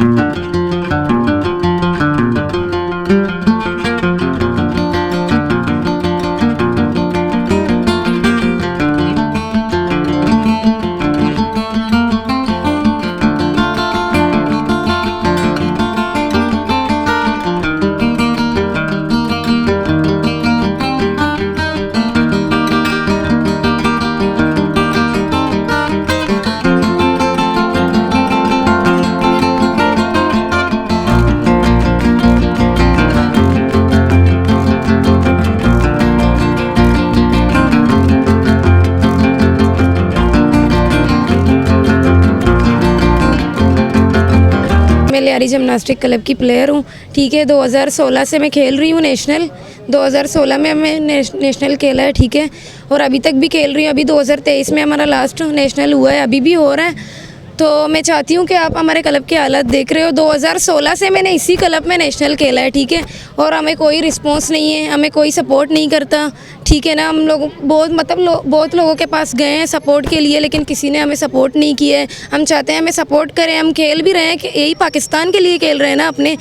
मैं Lyari gymnastic club की player हूँ, ठीक है। 2016 से मैं खेल रही हूँ नेशनल। 2016 में हमें नेशनल खेला है, ठीक है, और अभी तक भी खेल रही हूँ। अभी 2023 में हमारा लास्ट नेशनल हुआ है, अभी भी हो रहा है। तो मैं चाहती हूँ कि आप हमारे क्लब के हालात देख रहे हो। 2016 से मैंने इसी क्लब में नेशनल खेला है, ठीक है, और हमें कोई रिस्पॉन्स नहीं है, हमें कोई सपोर्ट नहीं करता, ठीक है ना। हम लोग बहुत लोगों के पास गए हैं सपोर्ट के लिए, लेकिन किसी ने हमें सपोर्ट नहीं किया है। हम चाहते हैं हमें सपोर्ट करें, हम खेल भी रहे हैं कि यही पाकिस्तान के लिए खेल रहे हैं ना अपने।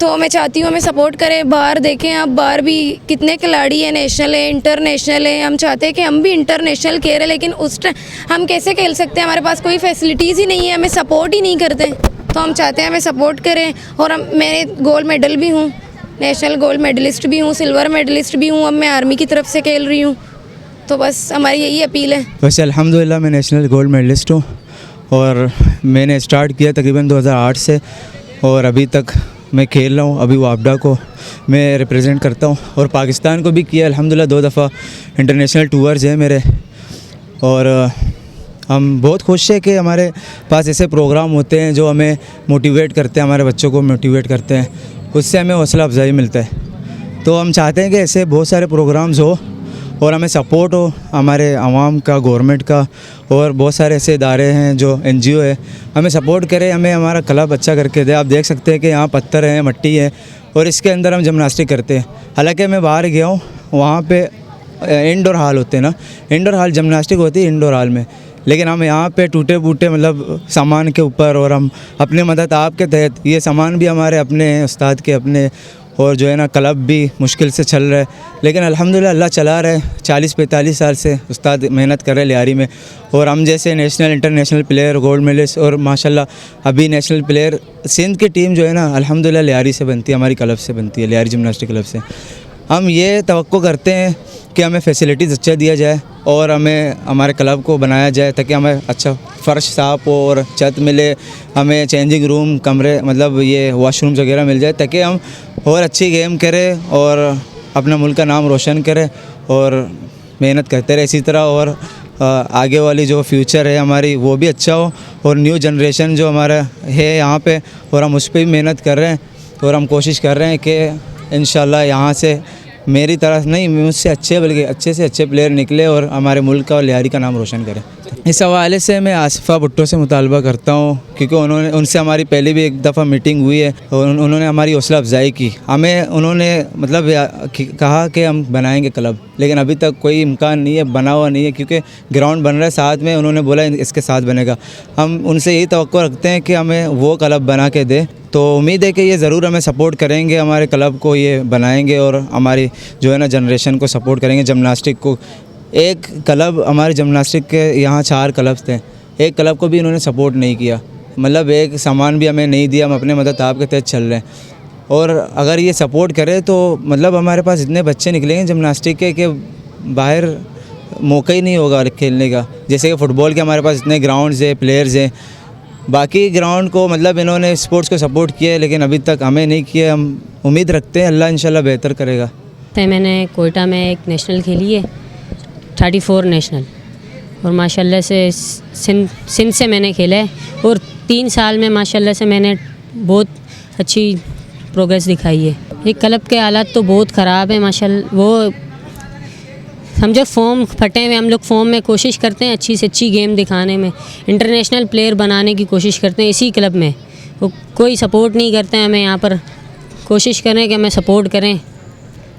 तो मैं चाहती हूँ हमें सपोर्ट करें। बाहर देखें आप, बाहर भी कितने खिलाड़ी हैं, नेशनल है, इंटरनेशनल है। हम चाहते हैं कि हम भी इंटरनेशनल खेलें, लेकिन उस टाइम हम कैसे खेल सकते हैं? हमारे पास कोई फैसिलिटीज़ ही नहीं है, हमें सपोर्ट ही नहीं करते। तो हम चाहते हैं हमें सपोर्ट करें। और मैं गोल्ड मेडल भी हूँ, नेशनल गोल्ड मेडलिस्ट भी हूँ, सिल्वर मेडलिस्ट भी हूँ। अब मैं आर्मी की तरफ से खेल रही हूँ। तो बस हमारी यही अपील है। वैसे अल्हम्दुलिल्लाह मैं नेशनल गोल्ड मेडलिस्ट हूँ और मैंने स्टार्ट किया तकरीबन 2008 से और अभी तक मैं खेल रहा हूँ। अभी वापडा को मैं रिप्रेजेंट करता हूँ और पाकिस्तान को भी किया अल्हम्दुलिल्लाह। 2 दफ़ा इंटरनेशनल टूर्स हैं मेरे और हम बहुत खुश हैं कि हमारे पास ऐसे प्रोग्राम होते हैं जो हमें मोटिवेट करते हैं, हमारे बच्चों को मोटिवेट करते हैं, उससे हमें हौसला अफजाई मिलता है। तो हम चाहते हैं कि ऐसे बहुत सारे प्रोग्राम्स हो और हमें सपोर्ट हो हमारे आवाम का, गवर्नमेंट का, और बहुत सारे ऐसे इदारे हैं जो NGO है, हमें सपोर्ट करें, हमें हमारा क्लब अच्छा करके दे। आप देख सकते हैं कि यहाँ पत्थर हैं, मट्टी है और इसके अंदर हम जिमनास्टिक करते हैं। हालांकि मैं बाहर गया हूँ, वहाँ पे इंडोर हॉल होते हैं ना, इंडोर हॉल जिमनास्टिक होती है इंडोर हॉल में, लेकिन हम यहाँ पे टूटे फूटे मतलब सामान के ऊपर, और हम अपनी मदद आपके तहत, ये सामान भी हमारे अपने हैं, उस्ताद के अपने, और जो है ना क्लब भी मुश्किल से चल रहा है, लेकिन अल्हम्दुलिल्लाह अल्लाह चला रहा है। 40-45 साल से उस्ताद मेहनत कर रहे हैं लियारी में, और हम जैसे national international player, gold medalist, और माशाल्लाह अभी नेशनल प्लेयर सिंध की टीम जो है ना अल्हम्दुलिल्लाह लियारी से बनती है, हमारी क्लब से बनती है, लियारी जिमनास्टिक क्लब से। हम ये तवक्को करते हैं कि हमें फैसिलिटीज़ अच्छा दिया जाए और हमें हमारे क्लब को बनाया जाए ताकि हमें अच्छा फ़र्श साफ़ हो और छत मिले, हमें चेंजिंग रूम, कमरे, मतलब ये वॉशरूम्स वगैरह मिल जाए ताकि हम और अच्छी गेम करें और अपना मुल्क का नाम रोशन करें और मेहनत करते रहे इसी तरह। और आगे वाली जो फ्यूचर है हमारी वो भी अच्छा हो, और न्यू जनरेशन जो हमारा है यहाँ पे, और हम उस पर भी मेहनत कर रहे हैं और हम कोशिश कर रहे हैं कि इंशाल्लाह यहाँ से मेरी तरफ नहीं, मुझसे अच्छे बल्कि अच्छे से अच्छे प्लेयर निकले और हमारे मुल्क का और लियारी का नाम रोशन करें। इस हवाले से मैं आसिफा भुट्टो से मुतालबा करता हूँ, क्योंकि उनसे हमारी पहले भी एक दफ़ा मीटिंग हुई है और उन्होंने हमारी हौसला अफजाई की। हमें उन्होंने मतलब कहा कि हम बनाएंगे क्लब, लेकिन अभी तक कोई इम्कान नहीं है, बना हुआ नहीं है, क्योंकि ग्राउंड बन रहा है साथ में, उन्होंने बोला इसके साथ बनेगा। हम उनसे यही तवक्को रखते हैं कि हमें वो क्लब बना के दे। तो उम्मीद है कि ये ज़रूर हमें सपोर्ट करेंगे, हमारे क्लब को ये बनाएंगे और हमारी जो है ना जनरेशन को सपोर्ट करेंगे, जिमनास्टिक को। एक क्लब हमारे जिमनास्टिक के यहाँ 4 क्लब्स थे, एक क्लब को भी इन्होंने सपोर्ट नहीं किया, मतलब एक सामान भी हमें नहीं दिया। हम अपने मदद आपके तहत चल रहे हैं, और अगर ये सपोर्ट करे तो मतलब हमारे पास इतने बच्चे निकलेंगे जिमनास्टिक के कि बाहर मौका ही नहीं होगा खेलने का। जैसे कि फ़ुटबॉल के हमारे पास इतने ग्राउंड्स हैं, प्लेयर्स हैं, बाकी ग्राउंड को मतलब इन्होंने स्पोर्ट्स को सपोर्ट किया है, लेकिन अभी तक हमें नहीं किया। हम उम्मीद रखते हैं अल्लाह इंशाल्लाह बेहतर करेगा। मैंने कोयटा में एक नेशनल खेली है, 34 नेशनल, और माशाल्लाह से सिंध से मैंने खेला है, और 3 साल में माशाल्लाह से मैंने बहुत अच्छी प्रोग्रेस दिखाई है। ये क्लब के हालात तो बहुत ख़राब है माशाल्लाह, वो समझो फॉर्म फटे हुए, हम लोग फॉर्म में कोशिश करते हैं अच्छी से अच्छी गेम दिखाने में, इंटरनेशनल प्लेयर बनाने की कोशिश करते हैं इसी क्लब में, वो कोई सपोर्ट नहीं करते हैं हमें। यहाँ पर कोशिश करें कि हमें सपोर्ट करें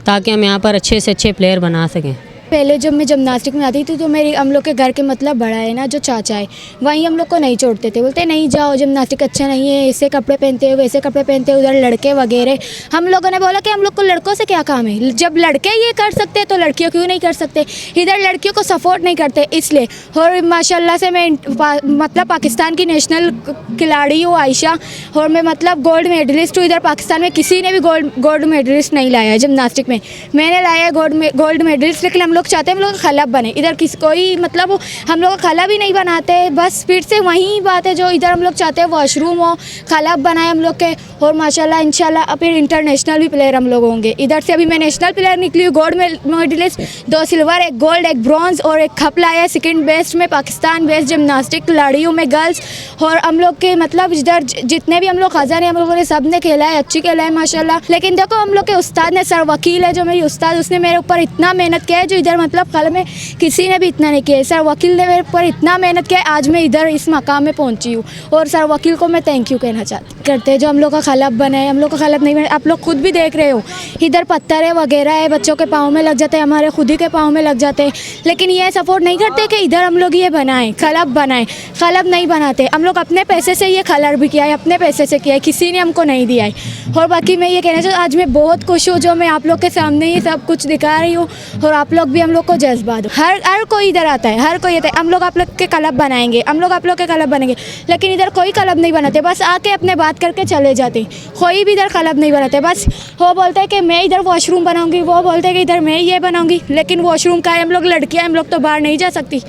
ताकि हम यहाँ पर अच्छे से अच्छे प्लेयर बना सकें। पहले जब मैं जिमनास्टिक में आती थी तो मेरी हम लोग के घर के मतलब बड़ा है ना, जो चाचा है, वहीं हम लोग को नहीं छोड़ते थे, बोलते नहीं जाओ जिमनास्टिक अच्छा नहीं है, ऐसे कपड़े पहनते हो वैसे कपड़े पहनते हो, उधर लड़के वगैरह। हम लोगों ने बोला कि हम लोग को लड़कों से क्या काम है, जब लड़के ये कर सकते हैं तो लड़कियों क्यों नहीं कर सकते। इधर लड़कियों को सपोर्ट नहीं करते इसलिए। और माशाल्लाह से मैं मतलब पाकिस्तान की नेशनल खिलाड़ी हूँ आयशा, और मैं मतलब गोल्ड मेडलिस्ट हूँ। इधर पाकिस्तान में किसी ने भी गोल्ड मेडलिस्ट नहीं लाया है जिमनास्टिक में, मैंने लाया है गोल्ड मेडलिस्ट। लेकिन हम लोग चाहते हैं हम लोग का खलब बने, इधर कोई मतलब हम लोग का खला भी नहीं बनाते, बस फिर से वही बात है जो इधर हम लोग चाहते हैं, वॉशरूम हो, खलब बनाए हम लोग के। और माशाल्लाह इंशाल्लाह फिर इंटरनेशनल भी प्लेयर हम लोग होंगे। इधर से अभी मैं नेशनल प्लेयर निकली हूँ, gold medalist, 2 silver, 1 gold, 1 bronze और 1 कप लाया है। सेकंड बेस्ट में पाकिस्तान बेस्ट जिमनास्टिक खिलाड़ी हूँ मैं गर्ल्स। और हम लोग के मतलब इधर जितने भी हम लोग खजाने हम लोगों ने सब ने खेला है, अच्छी खेला है माशाल्लाह। लेकिन देखो हम लोग के उस्ताद ने, सर वकील है जो मेरी उस्ताद, उसने मेरे ऊपर इतना मेहनत किया है जो इधर मतलब कल में किसी ने भी इतना नहीं किया है। सर वकील ने मेरे ऊपर इतना मेहनत किया है, आज मैं इधर इस मकाम में पहुंची हूँ। और सर वकील को मैं थैंक यू कहना करते हैं जो हम लोग का खलब बना है। हम लोग का खलब नहीं बना, आप लोग खुद भी देख रहे हो, इधर पत्थर है वगैरह है, बच्चों के पाँव में लग जाते हैं, हमारे खुद ही के पाँव में लग जाते हैं। लेकिन ये सपोर्ट नहीं करते कि इधर हम लोग ये बनाएं, खलब बनाएं। खलब नहीं बनाते हम लोग, अपने पैसे से ये कलर भी किया है, अपने पैसे से किया है, किसी ने हमको नहीं दिया है। और बाकी मैं ये कहना चाहती हूँ, आज मैं बहुत खुश हूँ जो मैं आप लोग के सामने ये सब कुछ दिखा रही हूँ। और आप लोग भी हम लोग को जज्बा दो, हर कोई इधर आता है, हर कोई आता है, हम लोग आप लोग के क्लब बनाएंगे, हम लोग आप लोग के क्लब बनेंगे। लेकिन इधर कोई क्लब नहीं बनाते, बस आके अपने बात करके चले जाते। कोई भी इधर क्लब नहीं बनाते, बस वो बोलते हैं कि मैं इधर वॉशरूम बनाऊंगी, वो बोलते हैं कि इधर मैं ये बनाऊंगी। लेकिन वॉशरूम का है, हम लोग लड़कियाँ, हम लोग तो बाहर नहीं जा सकती,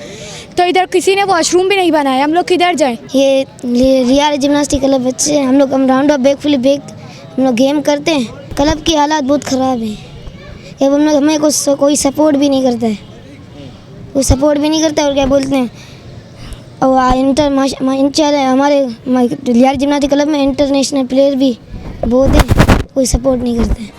तो इधर किसी ने वॉशरूम भी नहीं बनाया, हम लोग किधर जाएं। ये रियाल जिमनास्टिक क्लब बच्चे हैं, हम लोग round of back flip back हम लोग गेम करते हैं। क्लब की हालात बहुत ख़राब है, अब हम लोग हमें कोई सपोर्ट भी नहीं करता है, कोई सपोर्ट भी नहीं करता है। और क्या बोलते हैं, और हमारे रियाल जिमनास्टिक क्लब में इंटरनेशनल प्लेयर भी बहुत हैं, कोई सपोर्ट नहीं करते हैं।